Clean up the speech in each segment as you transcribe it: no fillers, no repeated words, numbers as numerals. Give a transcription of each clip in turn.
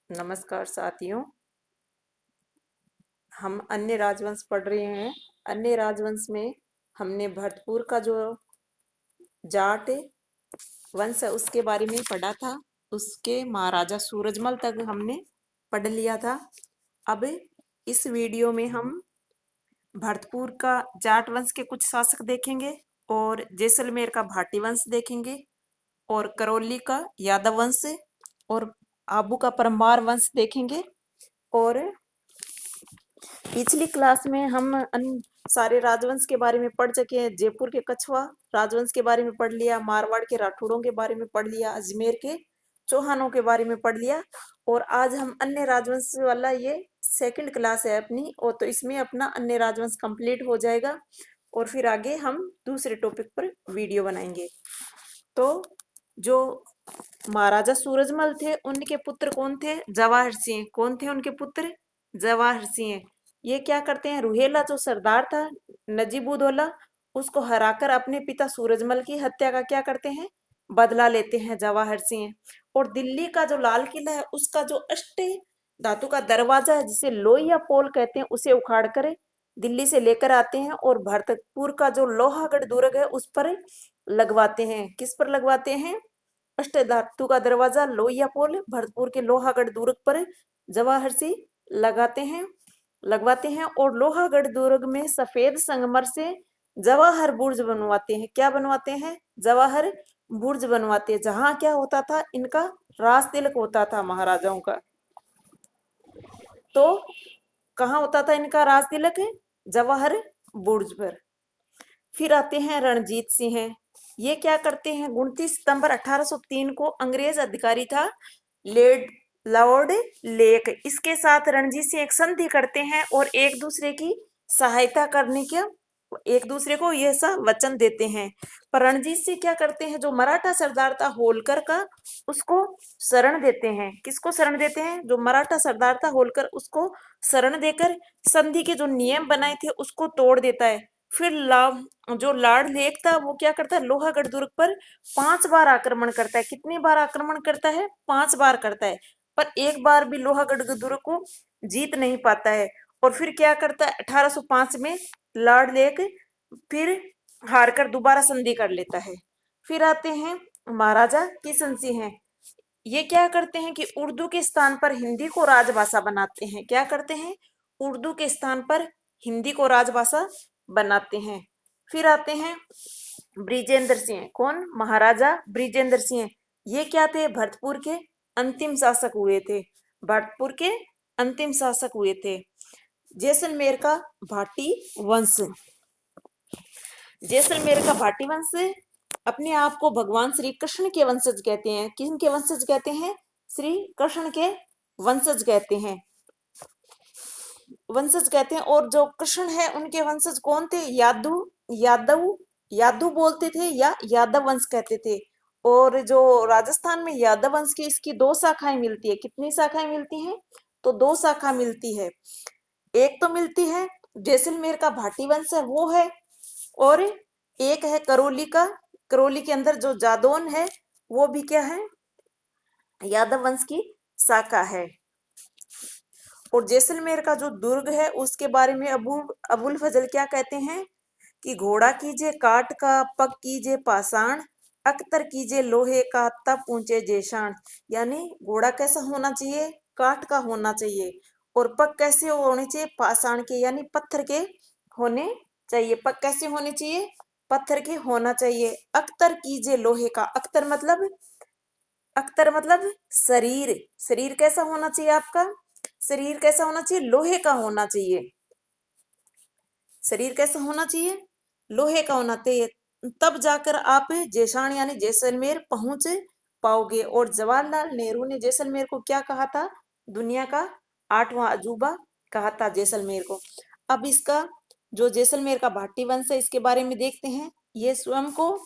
नमस्कार साथियों। हम अन्य राजवंश पढ़ रहे हैं। अन्य राजवंश में हमने भरतपुर का जो जाट वंश है उसके बारे में पढ़ा था। उसके महाराजा सूरजमल तक हमने पढ़ लिया था। अब इस वीडियो में हम भरतपुर का जाट वंश के कुछ शासक देखेंगे और जैसलमेर का भाटी वंश देखेंगे और करौली का यादव वंश और आबू का परमार वंश देखेंगे। और पिछली क्लास में हम सारे राजवंश के बारे में पढ़ चुके हैं। जयपुर के कछवा राजवंश के बारे में पढ़ लिया, मारवाड़ के राठौड़ों के बारे में पढ़ लिया, अजमेर के चौहानों के बारे में पढ़ लिया। और आज हम अन्य राजवंश वाला ये सेकंड क्लास है अपनी, और तो इसमें अपना अन्य राजवंश कंप्लीट हो जाएगा और फिर आगे हम दूसरे टॉपिक पर वीडियो बनाएंगे। तो जो महाराजा सूरजमल थे उनके पुत्र कौन थे? जवाहर सिंह। कौन थे उनके पुत्र? जवाहर सिंह। ये क्या करते हैं? रुहेला जो सरदार था नजीबुद्दौला, उसको हराकर अपने पिता सूरजमल की हत्या का क्या करते हैं? बदला लेते हैं जवाहर सिंह। और दिल्ली का जो लाल किला है उसका जो अष्ट धातु का दरवाजा है जिसे लोहिया पोल कहते हैं, उसे उखाड़ कर दिल्ली से लेकर आते हैं और भरतपुर का जो लोहागढ़ दुर्ग है उस पर लगवाते हैं। किस पर लगवाते हैं? अष्ट धातु का दरवाजा लोहिया पोल भरतपुर के लोहागढ़ दुर्ग पर जवाहर सिंह लगवाते हैं। और लोहागढ़ दुर्ग में सफेद संगमर से जवाहर बुर्ज बनवाते हैं। क्या बनवाते हैं? जवाहर बुर्ज बनवाते हैं, जहां क्या होता था? इनका राज तिलक होता था महाराजाओं का। तो कहाँ होता था इनका राज तिलक? जवाहर बुर्ज पर। फिर आते हैं रणजीत सिंह। ये क्या करते हैं? 29 सितंबर 1803 को अंग्रेज अधिकारी था लॉर्ड लेक, इसके साथ रणजीत सिंह एक संधि करते हैं और एक दूसरे की सहायता करने के एक दूसरे को यह सा वचन देते हैं। पर रणजीत सिंह क्या करते हैं? जो मराठा सरदार था होलकर का, उसको शरण देते हैं। किसको शरण देते हैं? जो मराठा सरदार था होलकर, उसको शरण देकर संधि के जो नियम बनाए थे उसको तोड़ देता है। फिर जो लॉर्ड लेक था वो क्या करता है? लोहागढ़ दुर्ग पर 5 बार आक्रमण करता है। कितनी बार आक्रमण करता है? 5 बार करता है। पर एक बार भी लोहागढ़ दुर्ग को जीत नहीं पाता है। और फिर क्या करता है? 1805 में लॉर्ड लेक फिर हारकर दोबारा संधि कर लेता है। फिर आते हैं महाराजा किशन सिंह। ये क्या करते हैं कि उर्दू के स्थान पर हिंदी को राजभाषा बनाते हैं। क्या करते हैं? उर्दू के स्थान पर हिंदी को राजभाषा बनाते हैं। फिर आते हैं ब्रिजेंद्र सिंह। कौन? महाराजा ब्रिजेंद्र सिंह। ये क्या थे? भरतपुर के अंतिम शासक हुए थे। भरतपुर के अंतिम शासक हुए थे। जैसलमेर का भाटी वंश। जैसलमेर का भाटी वंश अपने आप को भगवान श्री कृष्ण के वंशज कहते हैं। किन के वंशज कहते हैं? श्री कृष्ण के वंशज कहते हैं। और जो कृष्ण है उनके वंशज कौन थे? यादव यादव बोलते थे या यादव वंश कहते थे। और जो राजस्थान में यादव वंश की इसकी 2 शाखाएं मिलती है। कितनी शाखाएं मिलती हैं? तो 2 शाखा मिलती है। एक तो मिलती है जैसलमेर का भाटी वंश है वो है, और एक है करौली का। करौली के अंदर जो जादौन है वो भी क्या है? यादव वंश की शाखा है। और जैसलमेर का जो दुर्ग है उसके बारे में अबुल फजल क्या कहते हैं कि घोड़ा कीजिए काठ का, पग कीजिए पाषाण, अख्तर कीजिए लोहे का, तब ऊंचे जेशान। यानी घोड़ा कैसा होना चाहिए? काठ का होना चाहिए। और पग कैसे होने चाहिए? पाषाण के यानी पत्थर के होने चाहिए। पग कैसे होने चाहिए? पत्थर के होना चाहिए। अख्तर कीजिए लोहे का। अख्तर मतलब शरीर। शरीर कैसा होना चाहिए आपका? शरीर कैसा होना चाहिए? लोहे का होना चाहिए। शरीर कैसा होना चाहिए? लोहे का होना चाहिए। तब जाकर आप जेशान यानी जैसलमेर पहुंच पाओगे। और जवाहरलाल नेहरू ने जैसलमेर को क्या कहा था? दुनिया का 8वां अजूबा कहा था जैसलमेर को। अब इसका जो जैसलमेर का भाटी वंश है इसके बारे में देखते हैं। ये स्वयं को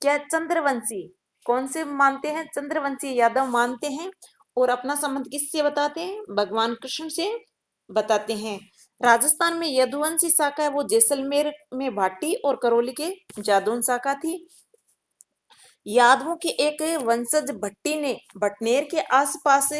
क्या चंद्रवंशी कौन से मानते हैं? चंद्रवंशी यादव मानते हैं। और अपना संबंध किससे बताते हैं? भगवान कृष्ण से बताते हैं। राजस्थान में यदुवंशी शाखा है वो जैसलमेर में भाटी और करौली के जादौन शाखा थी। यादवों के एक वंशज भट्टी ने बटनेर के आसपास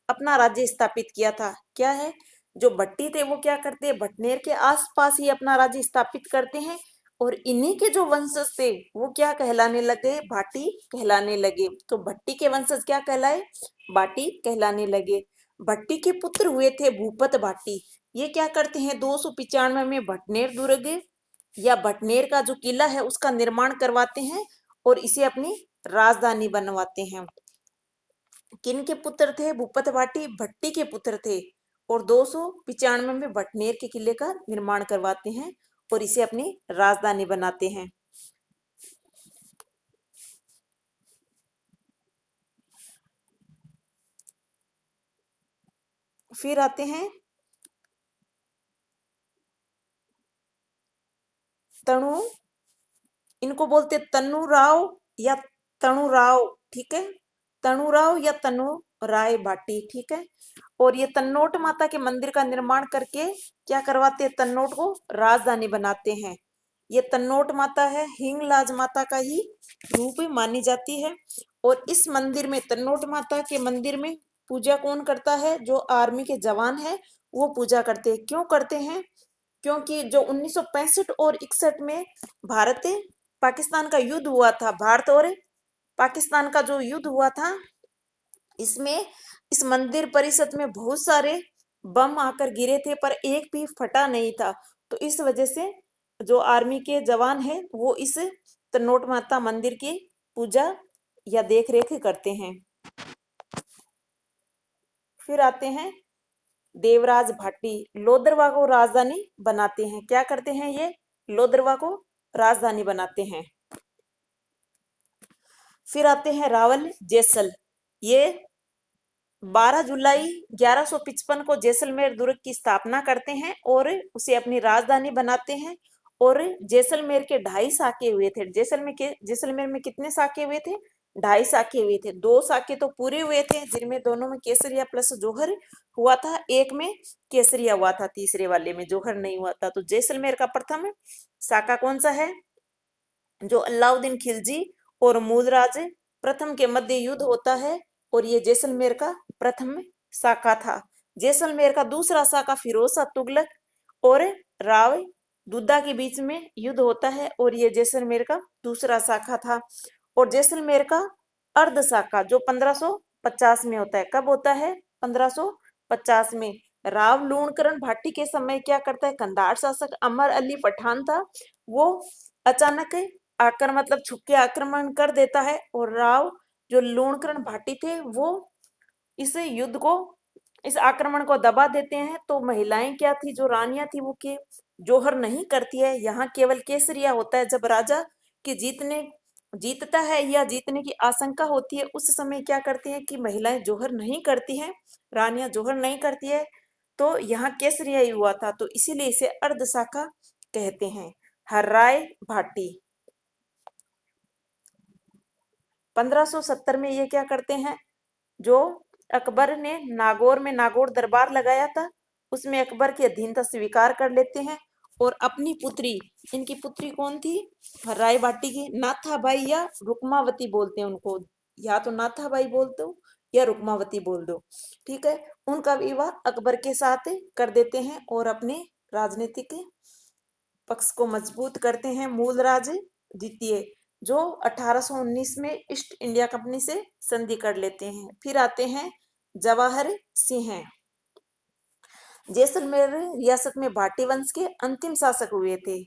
अपना राज्य स्थापित किया था। क्या है, जो भट्टी थे वो क्या करते हैं, बटनेर के आसपास ही अपना राज्य स्थापित करते हैं। और इन्हीं के जो वंशज थे वो क्या कहलाने लगे, भाटी कहलाने लगे। तो भट्टी के वंशज क्या कहलाए, भाटी कहलाने लगे। भट्टी के पुत्र हुए थे भूपत भाटी। ये क्या करते हैं, 295 में भटनेर दुर्ग या भटनेर का जो किला है उसका निर्माण करवाते हैं और इसे अपनी राजधानी बनवाते हैं। किन के पुत्र थे, भूपत भाटी भट्टी के पुत्र थे। और 295 में भटनेर के किले का निर्माण करवाते हैं और इसे अपनी राजधानी बनाते हैं। फिर आते हैं तनु, इनको बोलते तनु राव या तनु राव, ठीक है, तनु राव या तनु राय भाटी, ठीक है। और ये तन्नोट माता के मंदिर का निर्माण करके क्या करवाते हैं, तन्नोट को राजधानी बनाते हैं। ये तन्नोट माता है हिंगलाज माता का ही रूप मानी जाती है। और इस मंदिर में, तन्नोट माता के मंदिर में पूजा कौन करता है, जो आर्मी के जवान है वो पूजा करते हैं। क्यों करते हैं, क्योंकि जो 1965 और 61 में भारत पाकिस्तान का युद्ध हुआ था, भारत और पाकिस्तान का जो युद्ध हुआ था, इसमें इस मंदिर परिसर में बहुत सारे बम आकर गिरे थे पर एक भी फटा नहीं था। तो इस वजह से जो आर्मी के जवान हैं वो इस तनोट माता मंदिर की पूजा या देख रेख करते हैं। फिर आते हैं देवराज भाटी, लोदरवा को राजधानी बनाते हैं। क्या करते हैं ये, लोदरवा को राजधानी बनाते हैं। फिर आते हैं रावल जैसल, ये 12 जुलाई 1155 को जैसलमेर दुर्ग की स्थापना करते हैं और उसे अपनी राजधानी बनाते हैं। और जैसलमेर के 2.5 साके हुए थे। जैसलमेर में कितने साके हुए थे, 2.5 साके हुए थे। 2 साके तो पूरे हुए थे जिनमें दोनों में केसरिया प्लस जौहर हुआ था, एक में केसरिया हुआ था, तीसरे वाले में जौहर नहीं हुआ था। तो जैसलमेर का प्रथम साका कौन सा है, जो अलाउद्दीन खिलजी और मूलराज प्रथम के मध्य युद्ध होता है और ये जैसलमेर का प्रथम साका था। जैसलमेर का दूसरा साका फिरोज शाह तुगलक और राव दुद्दा के बीच में युद्ध होता है और ये जैसलमेर का दूसरा शाखा था। और जैसलमेर का अर्ध शाखा जो 1550 में होता है, कब होता है, 1550 में। राव लूणकरण भाटी के समय क्या करता है, कंधार शासक अमर अली पठान था, वो अचानक आकर मतलब छुप के आक्रमण कर देता है। और राव जो लूणकरण भाटी थे वो इस युद्ध को, इस आक्रमण को दबा देते हैं। तो महिलाएं क्या थी, जो रानियां थी वो के जौहर नहीं करती है, यहाँ केवल केसरिया होता है। जब राजा के जीतता है या जीतने की आशंका होती है उस समय क्या करते हैं कि महिलाएं जौहर नहीं करती हैं, रानियां जौहर नहीं करती है। तो यहाँ केसरिया ही हुआ था, तो इसीलिए इसे अर्धशाखा कहते हैं। हर्राय भाटी 1570 में ये क्या करते हैं, जो अकबर ने नागौर में नागौर दरबार लगाया था उसमें अकबर की अधीनता स्वीकार कर लेते हैं। और अपनी पुत्री, इनकी पुत्री कौन थी, राय बाटी की नाथाबाई या रुक्मावती बोलते हैं उनको, या तो नाथाबाई बोल दो या रुक्मावती बोल दो, ठीक है। उनका विवाह अकबर के साथ कर देते हैं और अपने राजनीतिक पक्ष को मजबूत करते हैं। मूलराज द्वितीय जो 1819 में ईस्ट इंडिया कंपनी से संधि कर लेते हैं। फिर आते हैं जवाहर सिंह, जैसलमेर रियासत में भाटी वंश के अंतिम शासक हुए थे।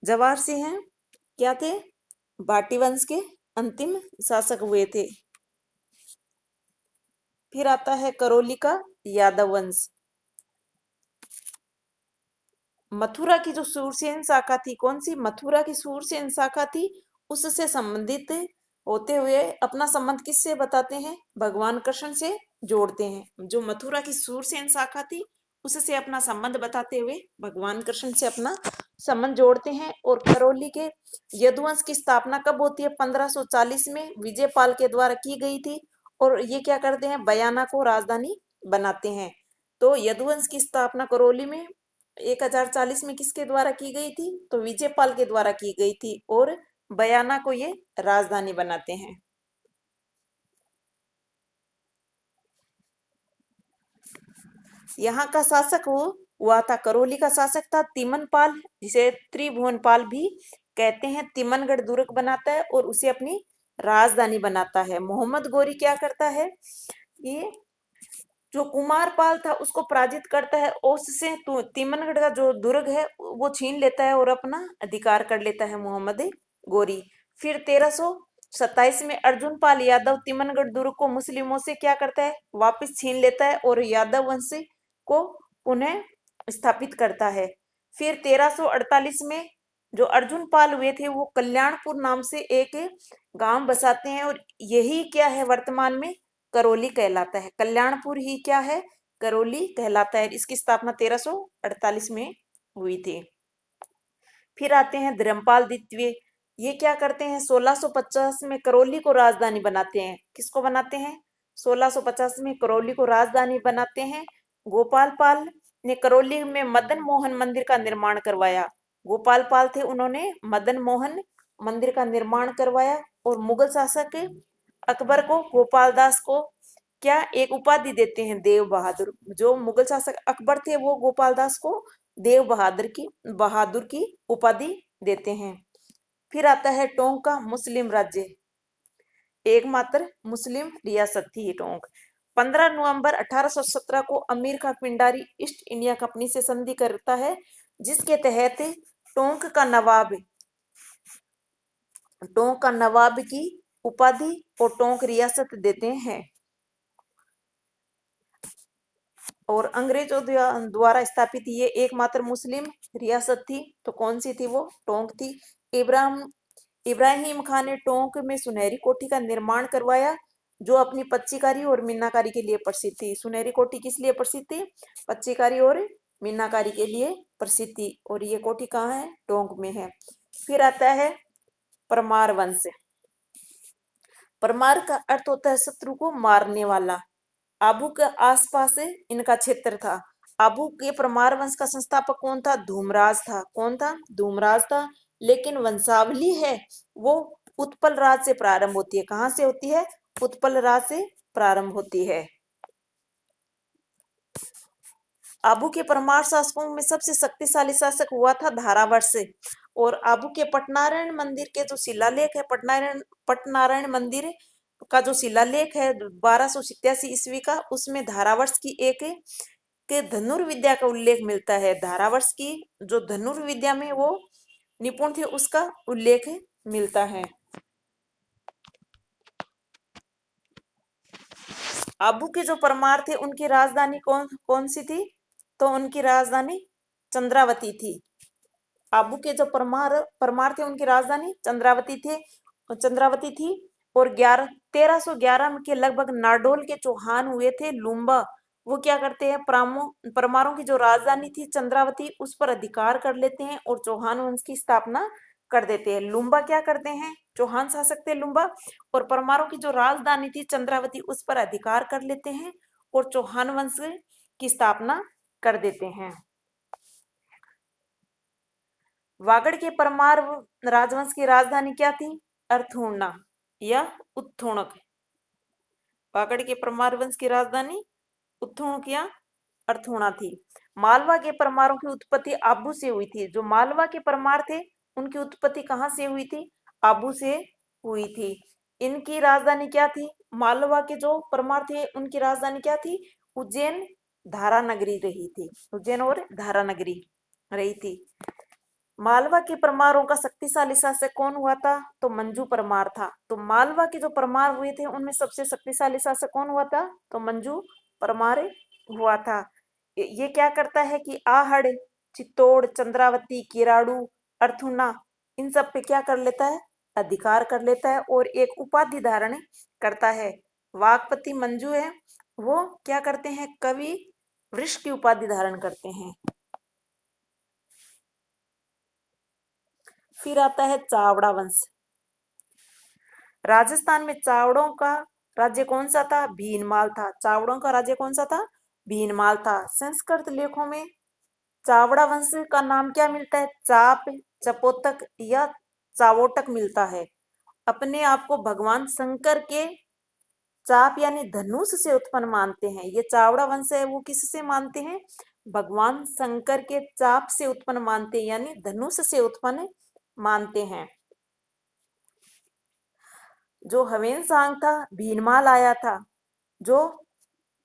जवाहर सिंह क्या थे, भाटी वंश के अंतिम शासक हुए थे। फिर आता है करौली का यादव वंश। मथुरा की जो सूरसेन शाखा थी, कौन सी, मथुरा की सूरसेन शाखा थी, उससे संबंधित होते हुए अपना संबंध किससे बताते हैं, भगवान कृष्ण से जोड़ते हैं। जो मथुरा की सूरसेन शाखा थी उससे अपना संबंध बताते हुए भगवान कृष्ण से अपना संबंध जोड़ते हैं। और करौली के यदुवंश की स्थापना कब होती है, 1540 में विजयपाल के द्वारा की गई थी। और ये क्या करते हैं, बयाना को राजधानी बनाते हैं। तो यदुवंश की स्थापना करौली में 1040 में किसके द्वारा की गई थी, तो विजयपाल के द्वारा की गई थी। और बयाना को ये राजधानी बनाते हैं। यहाँ का शासक वो हुआ था, करौली का शासक था तिमनपाल, जिसे त्रिभुवनपाल भी कहते हैं। तिमनगढ़ दुर्ग बनाता है और उसे अपनी राजधानी बनाता है। मोहम्मद गोरी क्या करता है, ये जो कुमारपाल था उसको पराजित करता है और उससे तिमनगढ़ का जो दुर्ग है वो छीन लेता है और अपना अधिकार कर लेता है मोहम्मद गोरी। फिर 1327 में अर्जुन पाल यादव तिमनगढ़ दुर्ग को मुस्लिमों से क्या करता है, वापस छीन लेता है और यादव वंश को पुनः स्थापित करता है। फिर 1348 में जो अर्जुन पाल हुए थे वो कल्याणपुर नाम से एक गांव बसाते हैं और यही क्या है, वर्तमान में करौली कहलाता है। कल्याणपुर ही क्या है, करौली कहलाता है। इसकी स्थापना 1348 में हुई थी। फिर आते हैं धर्मपाल द्वितीय। ये क्या करते हैं, 1650 में करौली को राजधानी बनाते हैं। किसको बनाते हैं, 1650 में करौली को राजधानी बनाते हैं। गोपाल पाल ने करौली में मदन मोहन मंदिर का निर्माण करवाया। गोपाल पाल थे, उन्होंने मदन मोहन मंदिर का निर्माण करवाया। और मुगल शासक अकबर को गोपाल दास को क्या एक उपाधि देते हैं, देव बहादुर। जो मुगल शासक अकबर थे वो गोपाल दास को देव बहादुर की उपाधि देते हैं। फिर आता है टोंक का मुस्लिम राज्य, एकमात्र मुस्लिम रियासत थी ये टोंक। 15 नवंबर 1817 को अमीर खां पिंडारी ईस्ट इंडिया कंपनी से संधि करता है, जिसके तहत टोंक का नवाब की उपाधि और टोंक रियासत देते हैं। और अंग्रेजों द्वारा स्थापित ये एकमात्र मुस्लिम रियासत थी, तो कौन सी थी, वो टोंक थी। इब्राहिम खान ने टोंक में सुनहरी कोठी का निर्माण करवाया, जो अपनी पच्चीकारी और मीनाकारी के लिए प्रसिद्ध थी। सुनहरी कोठी किस लिए प्रसिद्ध थी, पच्चीकारी और मीनाकारी के लिए प्रसिद्ध थी। और ये कोठी कहाँ है, टोंक में है। फिर आता है परमार वंश। परमार का अर्थ होता है शत्रु को मारने वाला। आबू के आसपास इनका क्षेत्र था। आबू के परमार वंश का संस्थापक कौन था, धूमराज था। कौन था, धूमराज था। लेकिन वंशावली है वो उत्पल राज से प्रारंभ होती है। कहां से होती है, उत्पल राज से प्रारंभ होती है। आबू के परमार शासकों में सबसे शक्तिशाली शासक हुआ था धारावर्ष। और आबू के पटनारायण मंदिर के जो शिलालेख है, पटनारायण मंदिर का जो शिलालेख है 1287 ईस्वी का, उसमें धारावर्ष की एक के धनुर्विद्या का उल्लेख मिलता है। धारावर्ष की जो धनुर्विद्या में वो निपुण थे उसका उल्लेख मिलता है। आबू के जो परमार थे उनकी राजधानी कौन कौन सी थी, तो उनकी राजधानी चंद्रावती थी। आबू के जो परमार थे उनकी राजधानी चंद्रावती थी। और 1311 के लगभग नारडोल के चौहान हुए थे लुम्बा। वो क्या करते हैं, परमारों की जो राजधानी थी चंद्रावती उस पर अधिकार कर लेते हैं और चौहान वंश की स्थापना कर देते हैं। लुम्बा क्या करते हैं, चौहान शासक थे लुम्बा, और परमारों की जो राजधानी थी चंद्रावती उस पर अधिकार कर लेते हैं और चौहान वंश की स्थापना कर देते हैं। वागड़ के परमार राजवंश की राजधानी क्या थी, अर्थूणा या उत्थुणक। वागड़ के परमार वंश की राजधानी उत्थुणक या अर्थूणा थी। मालवा के परमारों की उत्पत्ति आबू से हुई थी। जो मालवा के परमार थे उनकी उत्पत्ति कहाँ से हुई थी, आबू से हुई थी। इनकी राजधानी क्या थी, मालवा के जो परमार थे उनकी राजधानी क्या थी, उज्जैन धारा नगरी रही थी। उज्जैन और धारा नगरी रही थी। मालवा के परमारों का शक्तिशाली शासक कौन हुआ था, तो मंजू परमार था। तो मालवा के जो परमार हुए थे उनमें सबसे शक्तिशाली शासक कौन हुआ था, तो मंजू परमार हुआ था। ये क्या करता है कि आहड़, चित्तौड़, चंद्रावती, किराड़ू, अर्थुना, इन सब पे क्या कर लेता है, अधिकार कर लेता है और एक उपाधि धारण करता है। वागपति मंजू है, वो क्या करते हैं, कवि वृक्ष की उपाधि धारण करते हैं। फिर आता है चावड़ा वंश। राजस्थान में चावड़ों का राज्य कौन सा था, भीनमाल था। चावड़ों का राज्य कौन सा था, भीनमाल था। संस्कृत लेखों में चावड़ा वंश का नाम क्या मिलता है, चाप, चपोतक या चावोटक मिलता है। अपने आप को भगवान शंकर के चाप यानी धनुष से उत्पन्न मानते हैं। ये चावड़ा वंश है वो किससे मानते हैं? भगवान शंकर के चाप से उत्पन्न मानते हैं, यानी धनुष से उत्पन्न मानते हैं। जो हवेनसांग था, भीनमाल आया था, जो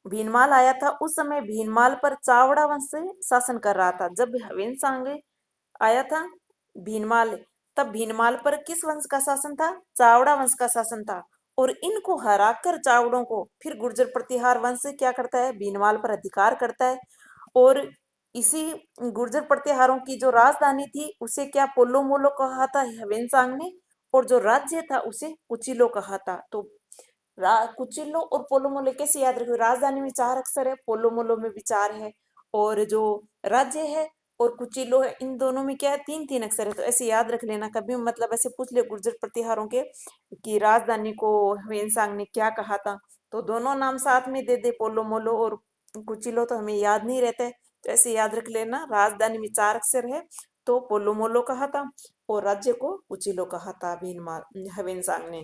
भीनमाल आया था उस समय भीनमाल पर चावड़ा वंश शासन कर रहा था। जब हवेनसांग आया था भीनमाल, तब भीनमाल पर किस वंश का शासन था? चावड़ा वंश का शासन था। और इनको हराकर चावड़ों को फिर गुर्जर प्रतिहार वंश क्या करता है? भीनमाल पर अधिकार करता है। और इसी गुर्जर प्रतिहारों की जो राजधानी थी उसे क्या पोलो मोलो कहा था हवेनसांग ने, और जो राज्य था उसे कुचिलो कहा था। तो कुचिलो और पोलो मोलो कैसे याद रखो? राजधानी में 4 अक्षर है, पोलो मोलो में भी 4 है, और जो राज्य है और कुचिलो है इन दोनों में क्या है? 3-3 अक्षर है। तो ऐसे याद रख लेना कभी, मतलब ऐसे पूछ ले गुर्जर प्रतिहारों के कि राजधानी को हवेनसांग ने क्या कहा था, तो दोनों नाम साथ में दे दे, पोलो मोलो और कुचिलो, तो हमें याद नहीं रहते। तो ऐसे याद रख लेना, राजधानी में 4 अक्षर है तो पोलो मोलो कहा था और राज्य को कुचिलो कहा था हवेनसांग ने।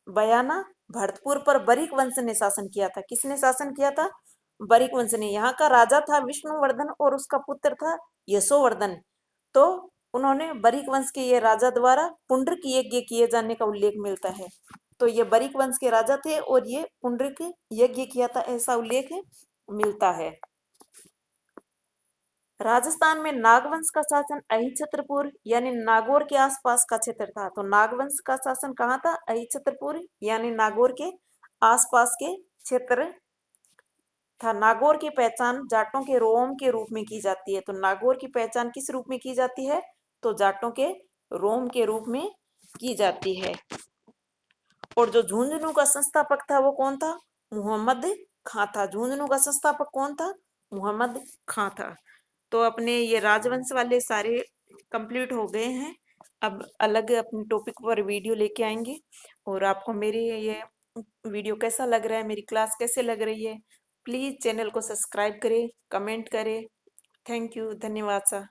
बयाना भरतपुर पर बरिक वंश ने शासन किया था। किसने शासन किया था? बरिक वंश ने। यहाँ का राजा था विष्णुवर्धन और उसका पुत्र था यशोवर्धन। तो उन्होंने बरिक वंश के ये राजा द्वारा पुंडरीक यज्ञ किए जाने का उल्लेख मिलता है। तो ये बरिक वंश के राजा थे और ये पुंडरीक यज्ञ किया था, ऐसा उल्लेख मिलता है। राजस्थान में नागवंश का शासन अहिछत्रपुर यानी नागौर के आसपास का क्षेत्र था। तो नागवंश का शासन कहाँ था? अहिछत्रपुर यानी नागौर के आसपास के क्षेत्र था। नागौर की पहचान जाटों के रोम के रूप में की जाती है। तो नागौर की पहचान किस रूप में की जाती है? तो जाटों के रोम के रूप में की जाती है। और जो झुंझुनू का संस्थापक था वो कौन था? मोहम्मद खां था। झुंझुनू का संस्थापक कौन था? मोहम्मद खां था। तो अपने ये राजवंश वाले सारे कंप्लीट हो गए हैं। अब अलग अपने टॉपिक पर वीडियो लेके आएंगे। और आपको मेरी ये वीडियो कैसा लग रहा है, मेरी क्लास कैसे लग रही है, प्लीज़ चैनल को सब्सक्राइब करें, कमेंट करें। थैंक यू, धन्यवाद सा।